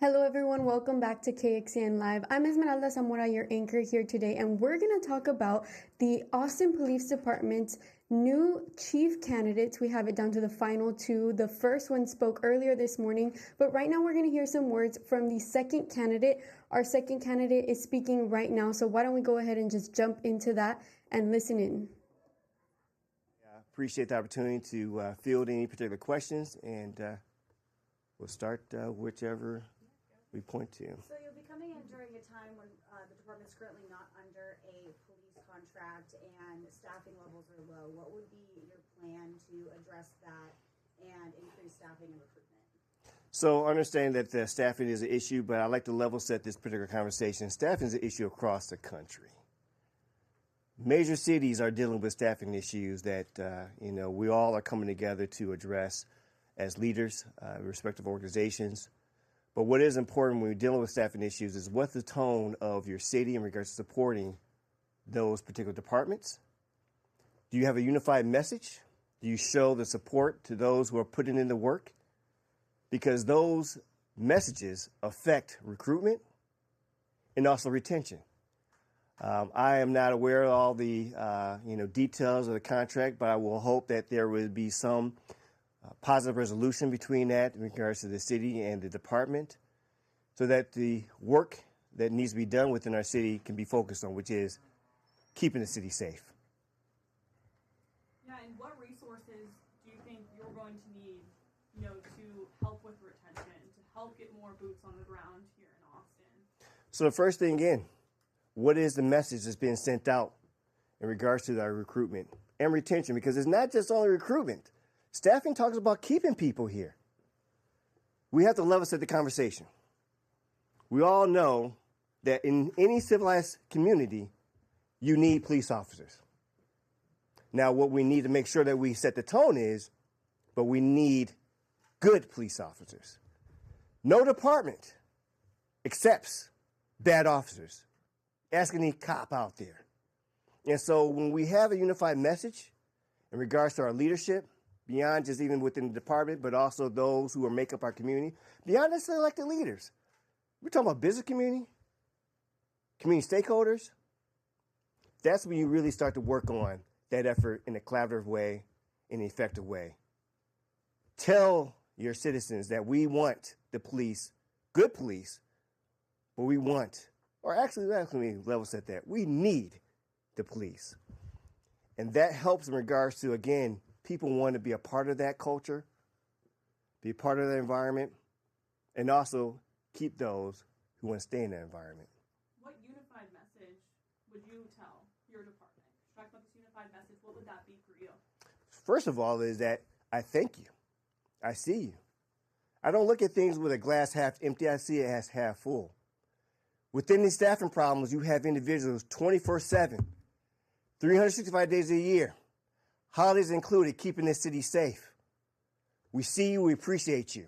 Hello everyone, welcome back to KXAN Live. I'm Esmeralda Zamora, your anchor here today, and we're going to talk about the Austin Police Department's new chief candidates. We have it down to the final two. The first one spoke earlier this morning, but right now we're going to hear some words from the second candidate. Our second candidate is speaking right now, so why don't we go ahead and just jump into that and listen in. I appreciate the opportunity to field any particular questions, and we'll start whichever we point to. So you'll be coming in during a time when the department's currently not under a police contract and staffing levels are low. What would be your plan to address that and increase staffing and recruitment? So understand that the staffing is an issue, but I'd like to level set this particular conversation. Staffing is an issue across the country. Major cities are dealing with staffing issues that we all are coming together to address as leaders, respective organizations. But what is important when we're dealing with staffing issues is what's the tone of your city in regards to supporting those particular departments? Do you have a unified message? Do you show the support to those who are putting in the work? Because those messages affect recruitment and also retention. I am not aware of all the details of the contract, but I will hope that there will be some positive resolution between that in regards to the city and the department, so that the work that needs to be done within our city can be focused on, which is keeping the city safe. Yeah, and what resources do you think you're going to need, to help with retention, to help get more boots on the ground here in Austin? So the first thing, again, what is the message that's being sent out in regards to our recruitment and retention? Because it's not just only recruitment. Staffing talks about keeping people here. We have to level set the conversation. We all know that in any civilized community, you need police officers. Now, what we need to make sure that we set the tone is, but we need good police officers. No department accepts bad officers. Ask any cop out there. And so when we have a unified message in regards to our leadership, beyond just even within the department, but also those who make up our community, beyond necessarily elected leaders. We're talking about business community stakeholders. That's when you really start to work on that effort in a collaborative way, in an effective way. Tell your citizens that we want the police, good police, but we want, or actually, let me level set that, we need the police. And that helps in regards to, again, people want to be a part of that culture, be a part of that environment, and also keep those who want to stay in that environment. What unified message would you tell your department? Talk about this unified message. What would that be for you? First of all is that I thank you. I see you. I don't look at things with a glass half empty. I see it as half full. Within these staffing problems, you have individuals 24/7, 365 days a year, holidays included, keeping this city safe. We see you, we appreciate you.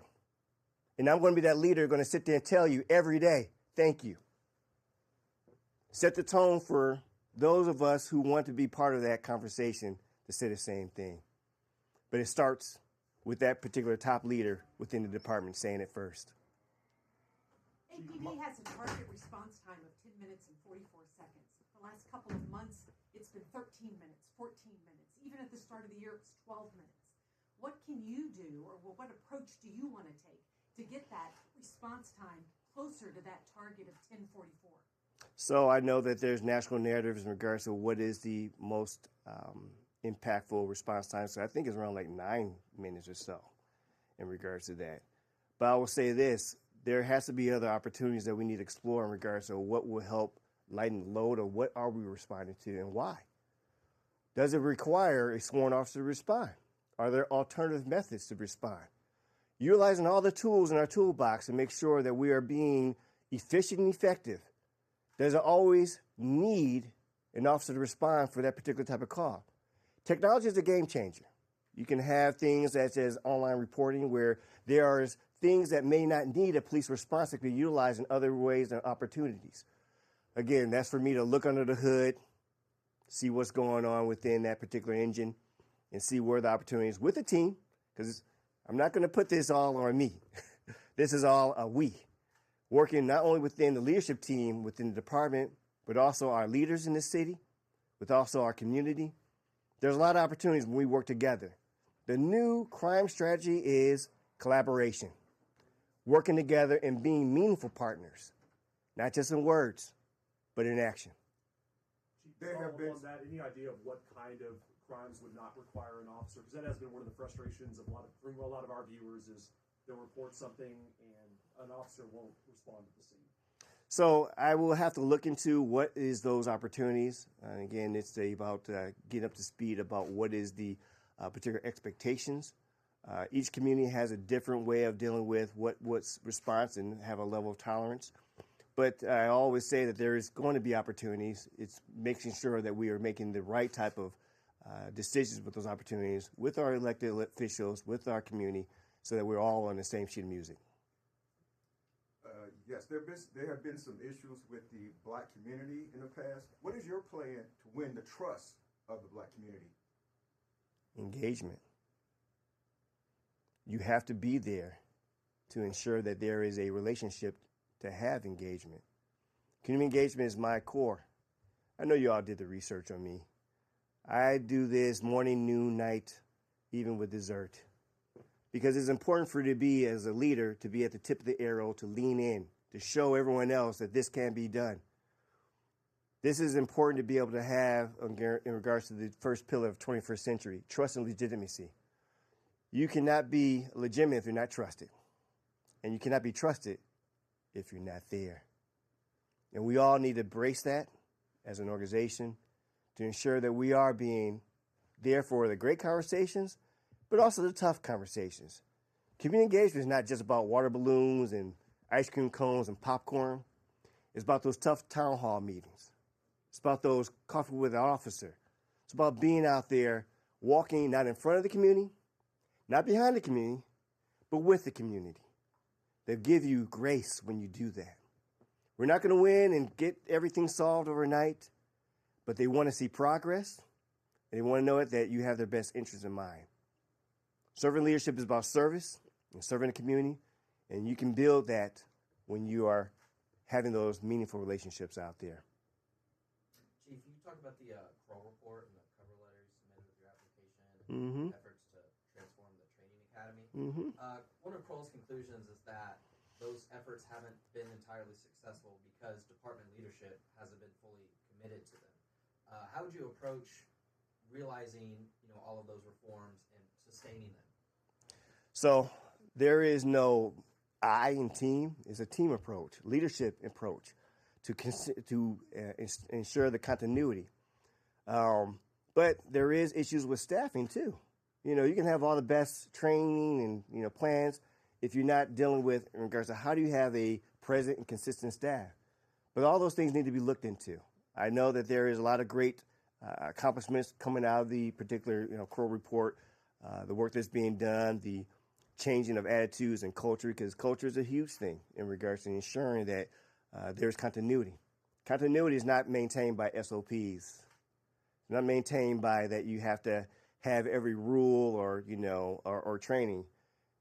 And I'm going to be that leader going to sit there and tell you every day, thank you. Set the tone for those of us who want to be part of that conversation to say the same thing. But it starts with that particular top leader within the department saying it first. APD has a target response time of 10 minutes and 44 seconds. The last couple of months, it's been 13 minutes, 14 minutes. Even at the start of the year, it's 12 minutes. What can you do, or what approach do you want to take to get that response time closer to that target of 10:44? So I know that there's national narratives in regards to what is the most impactful response time. So I think it's around like 9 minutes or so in regards to that. But I will say this, there has to be other opportunities that we need to explore in regards to what will help lighten the load, or what are we responding to and why? Does it require a sworn officer to respond? Are there alternative methods to respond? Utilizing all the tools in our toolbox to make sure that we are being efficient and effective. Does it always need an officer to respond for that particular type of call? Technology is a game changer. You can have things such as online reporting where there are things that may not need a police response that can be utilized in other ways and opportunities. Again, that's for me to look under the hood, see what's going on within that particular engine, and see where the opportunities with the team, because I'm not going to put this all on me. This is all a we. working not only within the leadership team within the department, but also our leaders in the city, with also our community. There's a lot of opportunities when we work together. The new crime strategy is collaboration, working together and being meaningful partners, not just in words, but in action. There have been on that. Any idea of what kind of crimes would not require an officer? Because that has been one of the frustrations of a lot of our viewers is they'll report something and an officer won't respond to the scene. So I will have to look into what is those opportunities. Again, it's about getting up to speed about what is the particular expectations. Each community has a different way of dealing with what's response and have a level of tolerance. But I always say that there is going to be opportunities. It's making sure that we are making the right type of decisions with those opportunities, with our elected officials, with our community, so that we're all on the same sheet of music. Yes, there have been some issues with the black community in the past. What is your plan to win the trust of the black community? Engagement. You have to be there to ensure that there is a relationship to have engagement. Community engagement is my core. I know you all did the research on me. I do this morning, noon, night, even with dessert. Because it's important for you to be, as a leader, to be at the tip of the arrow, to lean in, to show everyone else that this can be done. This is important to be able to have in regards to the first pillar of 21st century, trust and legitimacy. You cannot be legitimate if you're not trusted. And you cannot be trusted if you're not there. And we all need to embrace that as an organization to ensure that we are being there for the great conversations, but also the tough conversations. Community engagement is not just about water balloons and ice cream cones and popcorn. It's about those tough town hall meetings. It's about those coffee with an officer. It's about being out there, walking not in front of the community, not behind the community, but with the community. They give you grace when you do that. We're not going to win and get everything solved overnight, but they want to see progress. And they want to know that you have their best interests in mind. Servant leadership is about service and serving the community, and you can build that when you are having those meaningful relationships out there. Chief, you talked about the Kroll report and the cover letter you submitted with your application and efforts to transform the training academy. One of Kroll's conclusions is that those efforts haven't been entirely successful because department leadership hasn't been fully committed to them. How would you approach realizing, all of those reforms and sustaining them? So there is no I in team. It's a team approach, leadership approach to ensure the continuity. But there is issues with staffing too. You can have all the best training and plans if you're not dealing with in regards to how do you have a present and consistent staff. But all those things need to be looked into. I know that there is a lot of great accomplishments coming out of the particular Kroll report, the work that's being done, the changing of attitudes and culture, because culture is a huge thing in regards to ensuring that there's continuity. Continuity is not maintained by SOPs. It's not maintained by that you have to have every rule or training.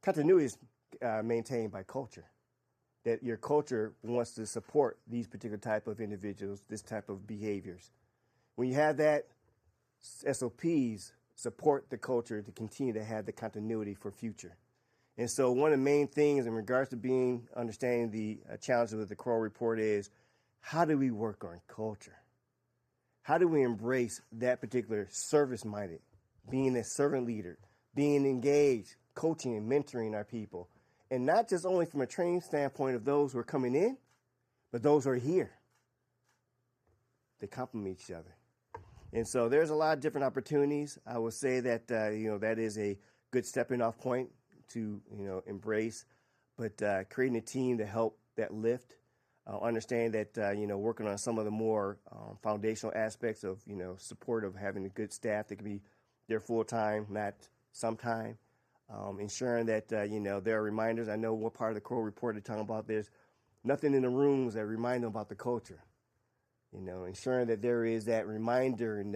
Continuity is maintained by culture. That your culture wants to support these particular type of individuals, this type of behaviors. When you have that, SOPs support the culture to continue to have the continuity for future. And so one of the main things in regards to understanding the challenges with the Kroll report is, how do we work on culture? How do we embrace that particular service-minded, being a servant leader, being engaged, coaching and mentoring our people, and not just only from a training standpoint of those who are coming in, but those who are here. They complement each other. And so there's a lot of different opportunities. I would say that, that is a good stepping off point to, embrace, but creating a team to help that lift, understand that, working on some of the more foundational aspects of, support of having a good staff that can be there full time, not sometime. Ensuring that, there are reminders. I know what part of the Kroll report they're talking about, there's nothing in the rooms that remind them about the culture. Ensuring that there is that reminder and,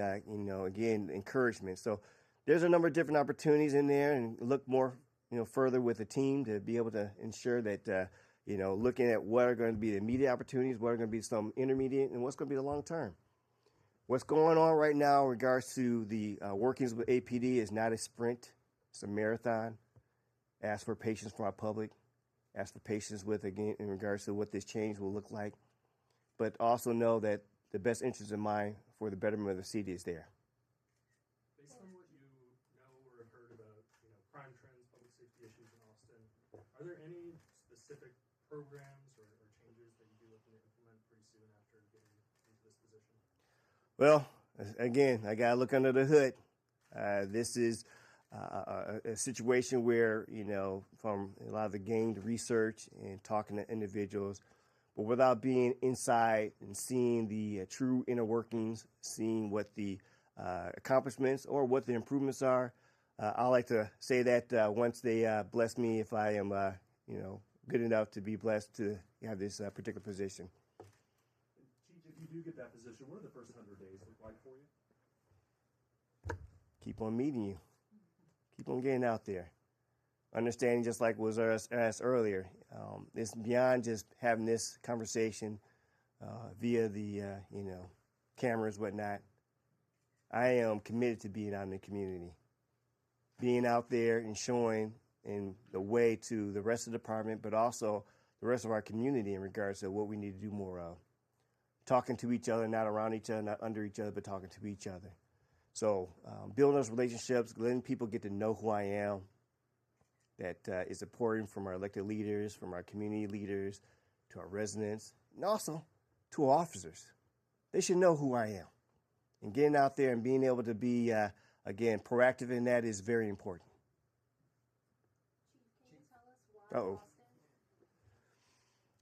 again, encouragement. So there's a number of different opportunities in there, and look more, further with the team to be able to ensure that, looking at what are going to be the immediate opportunities, what are going to be some intermediate, and what's going to be the long term. What's going on right now in regards to the workings with APD is not a sprint, it's a marathon. Ask for patience from our public, ask for patience with, again, in regards to what this change will look like, but also know that the best interest in mind for the betterment of the city is there. Based on what you know or have heard about, crime trends, public safety issues in Austin, are there any specific programs or changes that you'd be looking to implement pretty soon after getting into this position? Well, again, I got to look under the hood. This is a situation where, from a lot of the gained research and talking to individuals, but without being inside and seeing the true inner workings, seeing what the accomplishments or what the improvements are, I like to say that once they bless me, if I am, good enough to be blessed to have this particular position. Chief, if you do get that position, what do the first 100 days look like for you? Keep on meeting you. Keep on getting out there. Understanding, just like was asked earlier, it's beyond just having this conversation via the, cameras, whatnot. I am committed to being out in the community, being out there and showing in the way to the rest of the department, but also the rest of our community in regards to what we need to do more of. Talking to each other, not around each other, not under each other, but talking to each other. So building those relationships, letting people get to know who I am, that is important from our elected leaders, from our community leaders, to our residents, and also to our officers. They should know who I am. And getting out there and being able to be, again, proactive in that is very important. Chief, can you tell us why Uh-oh. Austin?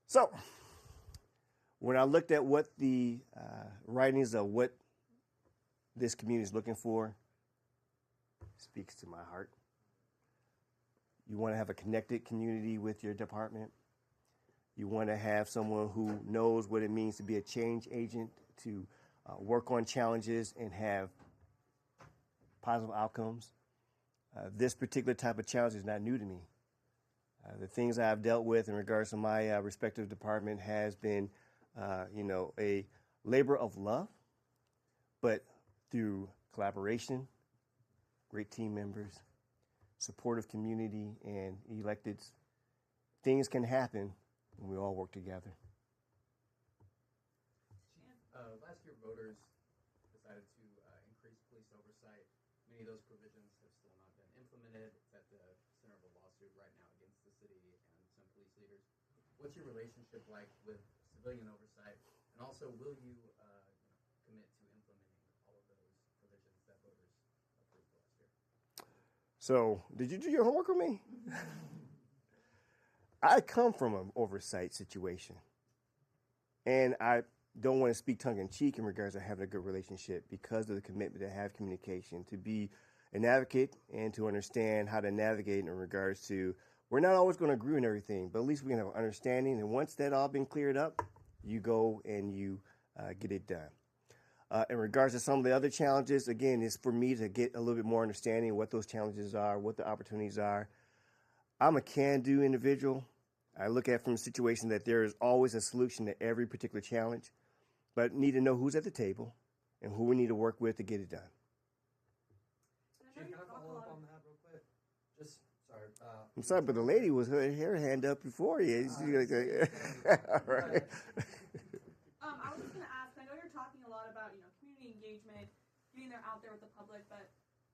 So, when I looked at what the writings of what this community is looking for, speaks to my heart. You want to have a connected community with your department. You want to have someone who knows what it means to be a change agent, to work on challenges and have positive outcomes. This particular type of challenge is not new to me. The things I've dealt with in regards to my respective department has been, a labor of love, but through collaboration, great team members, supportive community, and electeds, things can happen when we all work together. Last year, voters decided to increase police oversight. Many of those provisions have still not been implemented. It's at the center of a lawsuit right now against the city and some police leaders. What's your relationship like with civilian oversight? And also, will you commit to implementing all of those provisions that voters approved last year? So, did you do your homework with me? I come from an oversight situation, and I don't want to speak tongue-in-cheek in regards to having a good relationship because of the commitment to have communication, to be an advocate, and to understand how to navigate in regards to, we're not always going to agree on everything, but at least we can have an understanding, and once that all been cleared up, you go and you get it done. In regards to some of the other challenges, again, it's for me to get a little bit more understanding of what those challenges are, what the opportunities are. I'm a can-do individual. I look at it from a situation that there is always a solution to every particular challenge, but need to know who's at the table and who we need to work with to get it done. Chief, can I follow up on that real quick? Just, sorry. I'm sorry, but the lady was her hand up before you. All right. I was just going to ask, I know you're talking a lot about, community engagement, getting there out there with the public, but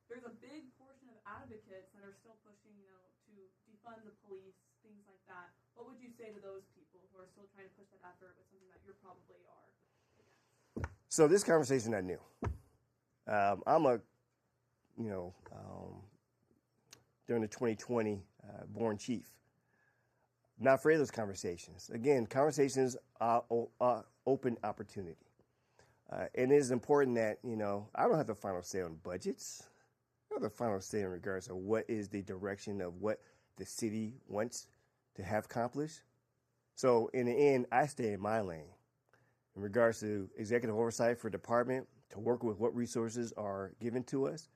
there's a big portion of advocates that are still pushing, to defund the police, things like that. What would you say to those people who are still trying to push that effort with something that you probably are against? So this conversation I knew. I'm a, during the 2020 born chief. Not afraid of those conversations. Again, conversations are open opportunity. And it is important that, I don't have the final say on budgets. I don't have the final say in regards to what is the direction of what the city wants to have accomplished. So in the end, I stay in my lane. In regards to executive oversight for department, to work with what resources are given to us,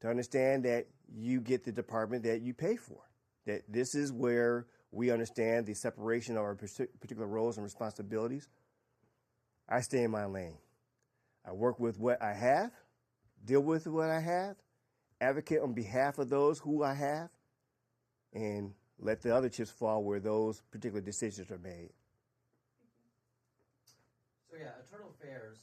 to understand that you get the department that you pay for, that this is where We understand the separation of our particular roles and responsibilities. I stay in my lane. I work with what I have, deal with what I have, advocate on behalf of those who I have, and let the other chips fall where those particular decisions are made. So yeah, Internal Affairs,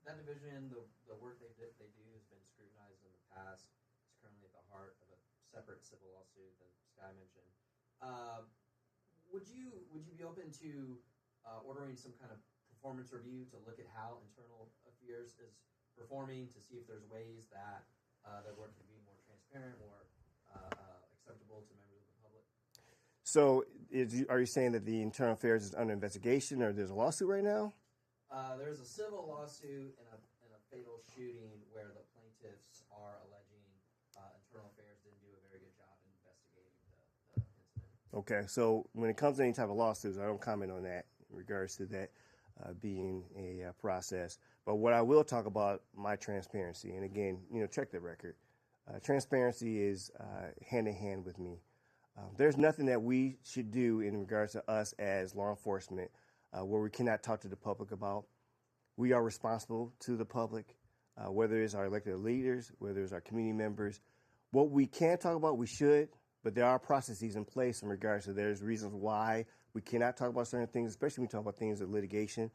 that division, the work they do has been scrutinized in the past. It's currently at the heart of a separate civil lawsuit that Sky mentioned. Would you be open to ordering some kind of performance review to look at how Internal Affairs is performing, to see if there's ways that their work can be more transparent, more acceptable to members of the public? So are you saying that the Internal Affairs is under investigation, or there's a lawsuit right now? There's a civil lawsuit in a fatal shooting where the plaintiffs are alleging Internal Affairs didn't do a very good job in investigating the incident. Okay, so when it comes to any type of lawsuits, I don't comment on that in regards to that being a process. But what I will talk about, my transparency, and again, check the record. Transparency is hand in hand with me. There's nothing that we should do in regards to us as law enforcement where we cannot talk to the public about. We are responsible to the public, whether it's our elected leaders, whether it's our community members. What we can talk about, we should, but there are processes in place in regards to there's reasons why we cannot talk about certain things, especially when we talk about things of litigation.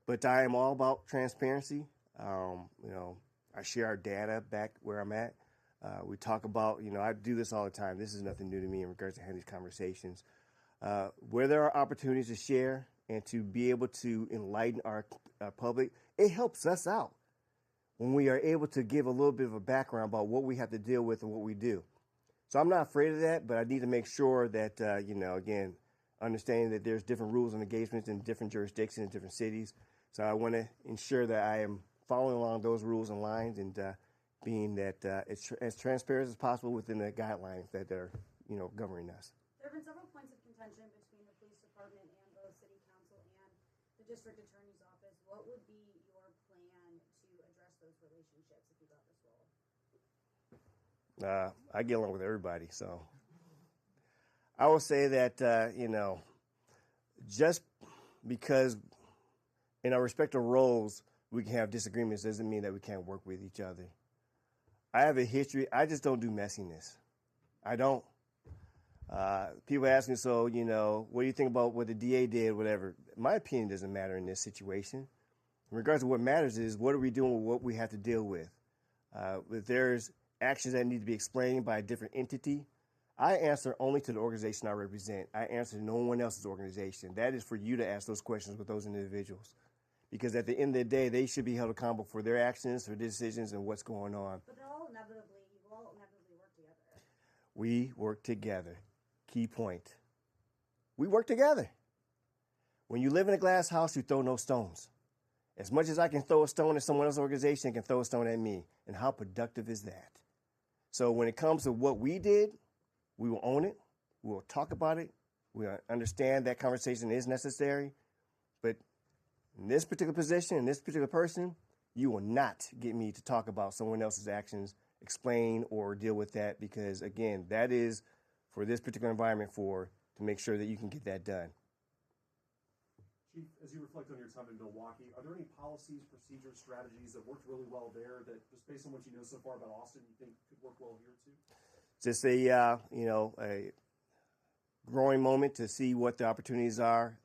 But I am all about transparency. I share our data back where I'm at. We talk about, I do this all the time. This is nothing new to me in regards to having these conversations. Where there are opportunities to share and to be able to enlighten our public, it helps us out when we are able to give a little bit of a background about what we have to deal with and what we do. So I'm not afraid of that, but I need to make sure that, again, understanding that there's different rules and engagements in different jurisdictions in different cities. So I want to ensure that I am following along those rules and lines and being that it's as transparent as possible within the guidelines that are, governing us. There have been several points of contention between the police department and both city council and the district attorney's office. What would be your plan to address those relationships if you got this role? I get along with everybody, so I will say that, just because in our respective roles we can have disagreements doesn't mean that we can't work with each other. I have a history. I just don't do messiness. I don't. People ask me, so, what do you think about what the DA did, whatever? My opinion doesn't matter in this situation. In regards to what matters is what are we doing with what we have to deal with. If there's actions that need to be explained by a different entity, I answer only to the organization I represent. I answer to no one else's organization. That is for you to ask those questions with those individuals. Because at the end of the day, they should be held accountable for their actions, for decisions, and what's going on. But you will inevitably work together. We work together. Key point. We work together. When you live in a glass house, you throw no stones. As much as I can throw a stone at someone else's organization, can throw a stone at me. And how productive is that? So when it comes to what we did, we will own it. We will talk about it. We understand that conversation is necessary. But in this particular position, in this particular person, you will not get me to talk about someone else's actions, explain or deal with that, because, again, that is for this particular environment to make sure that you can get that done. Chief, as you reflect on your time in Milwaukee, are there any policies, procedures, strategies that worked really well there that, just based on what you know so far about Austin, you think could work well here too? Just a growing moment to see what the opportunities are.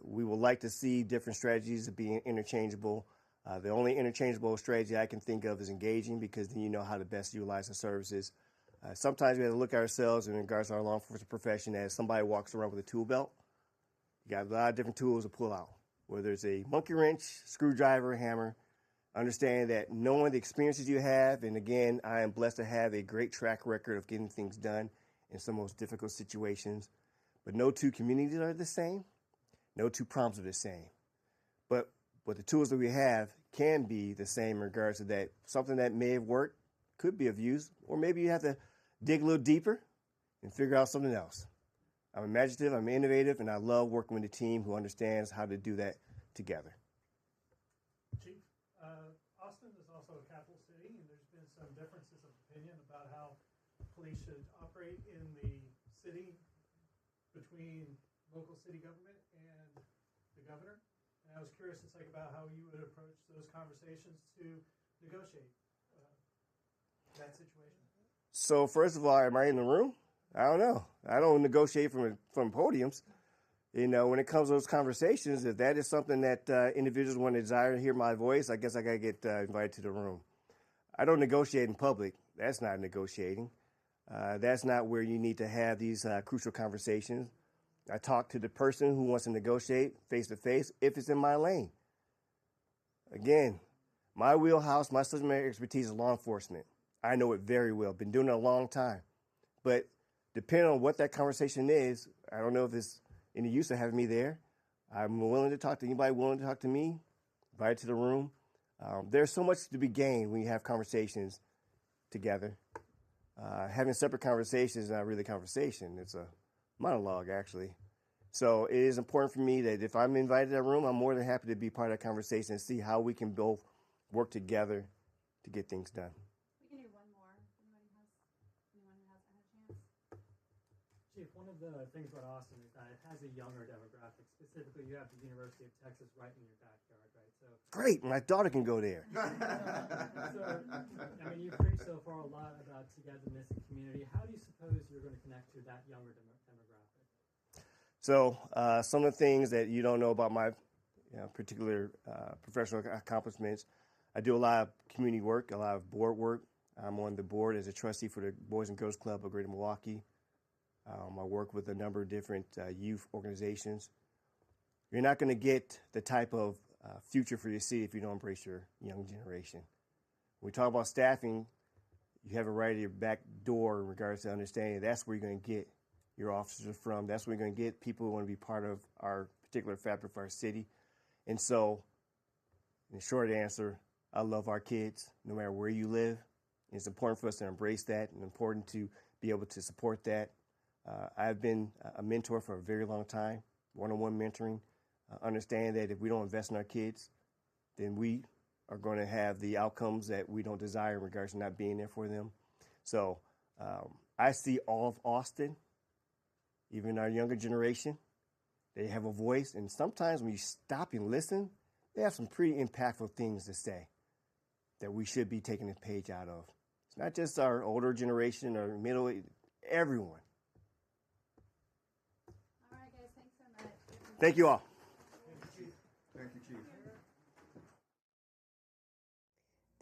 We would like to see different strategies being interchangeable. The only interchangeable strategy I can think of is engaging, because then you know how to best utilize the services. Sometimes we have to look at ourselves in regards to our law enforcement profession as somebody walks around with a tool belt. You got a lot of different tools to pull out, whether it's a monkey wrench, screwdriver, hammer. Understand that knowing the experiences you have, and again, I am blessed to have a great track record of getting things done in some of the most difficult situations. But no two communities are the same. No two problems are the same. But the tools that we have can be the same in regards to that. Something that may have worked could be of use, or maybe you have to dig a little deeper and figure out something else. I'm imaginative, I'm innovative, and I love working with a team who understands how to do that together. Chief, Austin is also a capital city, and there's been some differences of opinion about how police should operate in the city, between local city government and the governor. And I was curious to talk about how you would approach those conversations to negotiate that situation. So first of all, am I in the room? I don't know. I don't negotiate from podiums. You know, when it comes to those conversations, if that is something that individuals want to desire to hear my voice, I guess I got to get invited to the room. I don't negotiate in public. That's not negotiating. That's not where you need to have these crucial conversations. I talk to the person who wants to negotiate face to face if it's in my lane. Again, my wheelhouse, my subject matter expertise is law enforcement. I know it very well. Been doing it a long time. But depending on what that conversation is, I don't know if it's any use of having me there. I'm willing to talk to anybody willing to talk to me, invite to the room. There's so much to be gained when you have conversations together. Having separate conversations is not really a conversation. It's a monologue, actually. So it is important for me that if I'm invited to that room, I'm more than happy to be part of that conversation and see how we can both work together to get things done. We can do one more. Anyone who has a chance? Chief, one of the things about Austin is that it has a younger demographic. Specifically, you have the University of Texas right in your backyard, right? So great, my daughter can go there. So, I mean, you've preached so far a lot about togetherness and community. How do you suppose you're going to connect to that younger demographic? So some of the things that you don't know about my particular professional accomplishments, I do a lot of community work, a lot of board work. I'm on the board as a trustee for the Boys and Girls Club of Greater Milwaukee. I work with a number of different youth organizations. You're not going to get the type of future for your city if you don't embrace your young generation. When we talk about staffing, you have it right at your back door in regards to understanding that's where you're going to get your officers from. That's where you're going to get people who want to be part of our particular fabric of our city. And so, in short answer, I love our kids no matter where you live. It's important for us to embrace that and important to be able to support that. I've been a mentor for a very long time, one-on-one mentoring. Understand that if we don't invest in our kids, then we are going to have the outcomes that we don't desire in regards to not being there for them. So I see all of Austin, even our younger generation, they have a voice. And sometimes when you stop and listen, they have some pretty impactful things to say that we should be taking a page out of. It's not just our older generation or middle, everyone. All right, guys, thanks so much. Thank you all. Thank you, Chief.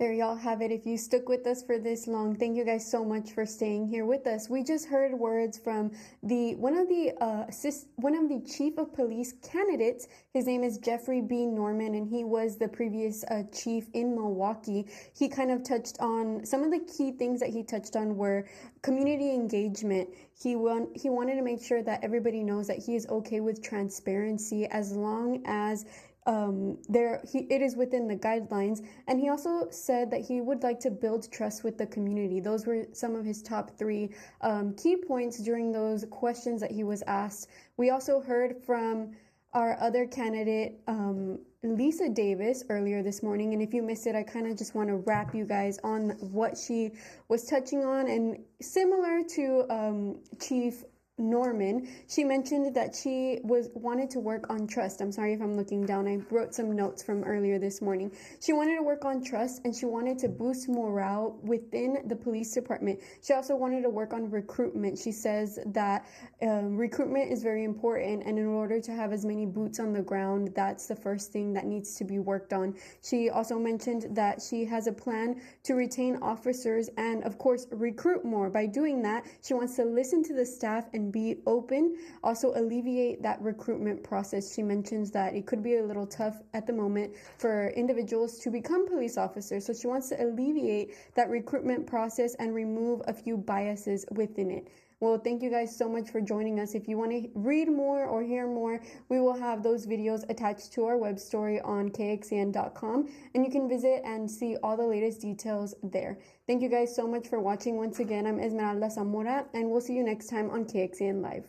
There y'all have it. If you stuck with us for this long, thank you guys so much for staying here with us. We just heard words from one of the chief of police candidates. His name is Jeffery B. Norman, and he was the previous chief in Milwaukee. He kind of touched on some of the key things that he touched on were community engagement. He wanted to make sure that everybody knows that he is okay with transparency as long as it is within the guidelines. And he also said that he would like to build trust with the community. Those were some of his top three key points during those questions that he was asked. We also heard from our other candidate, Lisa Davis, earlier this morning. And if you missed it, I kind of just want to wrap you guys on what she was touching on. And similar to Chief Norman, she mentioned that she wanted to work on trust. I'm sorry if I'm looking down. I wrote some notes from earlier this morning. She wanted to work on trust, and she wanted to boost morale within the police department. She also wanted to work on recruitment. She says that recruitment is very important, and in order to have as many boots on the ground, that's the first thing that needs to be worked on. She also mentioned that she has a plan to retain officers and, of course, recruit more. By doing that, she wants to listen to the staff and be open, also alleviate that recruitment process. She mentions that it could be a little tough at the moment for individuals to become police officers, so she wants to alleviate that recruitment process and remove a few biases within it. Well, thank you guys so much for joining us. If you want to read more or hear more, we will have those videos attached to our web story on kxan.com, and you can visit and see all the latest details there. Thank you guys so much for watching. Once again, I'm Esmeralda Zamora, and we'll see you next time on KXAN Live.